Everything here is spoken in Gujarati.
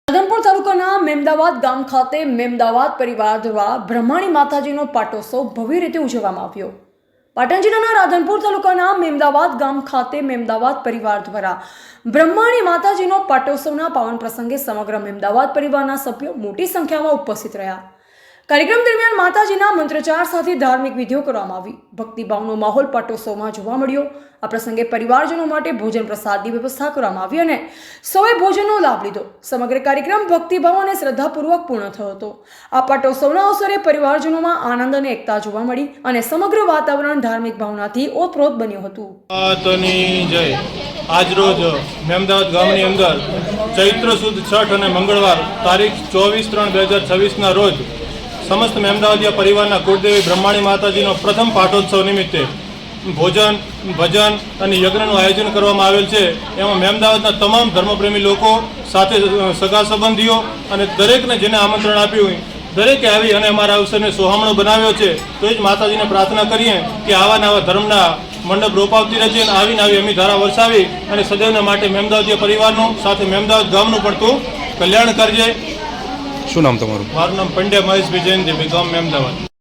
રાધનપુર તાલુકાના મેમદાવાદ ગામ ખાતે મેમદાવાદ પરિવાર દ્વારા બ્રહ્માણી માતાજીનો પાટોત્સવ ભવ્ય રીતે ઉજવવામાં આવ્યો। પાટણ જિલ્લાના રાધનપુર તાલુકાના મેમદાવાદ ગામ ખાતે મેમદાવાદ પરિવાર દ્વારા બ્રહ્માણી માતાજીનો પાટોત્સવના પાવન પ્રસંગે સમગ્ર મેમદાવાદ પરિવારના સભ્યો મોટી સંખ્યામાં ઉપસ્થિત રહ્યા। કાર્યક્રમ દરમિયાન માતાજીના મંત્રોચ્ચાર સાથે ધાર્મિક વિધિઓ કરવામાં આવી। ભક્તિભાવનો માહોલ પાટોત્સવમાં જોવા મળ્યો। આ પ્રસંગે પરિવારજનો માટે ભોજન પ્રસાદની વ્યવસ્થા કરવામાં આવી અને સૌએ ભોજનનો લાભ લીધો। સમગ્ર કાર્યક્રમ ભક્તિભાવ અને શ્રદ્ધાપૂર્વક પૂર્ણ થયો હતો। આ પાટોત્સવના અવસરે પરિવારજનોમાં આનંદ અને એકતા જોવા મળી અને સમગ્ર વાતાવરણ ધાર્મિક ભાવનાથી ઓતપ્રોત બન્યું હતું। આજરોજ મેમદાવાદ ગામની અંદર ચૈત્ર સુદ છઠ અને મંગળવાર તારીખ 24/3/2026ના રોજ સમસ્ત મેમદાવાદીયા પરિવારના કુળદેવી બ્રહ્માણી માતાજીનો પ્રથમ પાટોત્સવ નિમિત્તે ભોજન ભજન અને યજ્ઞનું આયોજન કરવામાં આવેલ છે। એમાં મેમદાવાદના તમામ ધર્મપ્રેમી લોકો સાથે સગા સંબંધીઓ અને દરેકને જેને આમંત્રણ આપ્યું દરેકે આવી અને અમારા અવસરને સોહામણો બનાવ્યો છે। તો જ માતાજીને પ્રાર્થના કરીએ કે આવા નવા ધર્મના મંડપ રોપાવતી રહેજે અને આવીને આવી અમી ધારા વરસાવી અને સદૈવના માટે મેમદાવાદીયા પરિવારનું સાથે મેમદાવાદ ગામનું પણ તું કલ્યાણ કરજે। શું નામ તમારું? મારું નામ પંડ્યા મહેશભાઈ જૈનદેવ, ગામ મેમદાવાદ।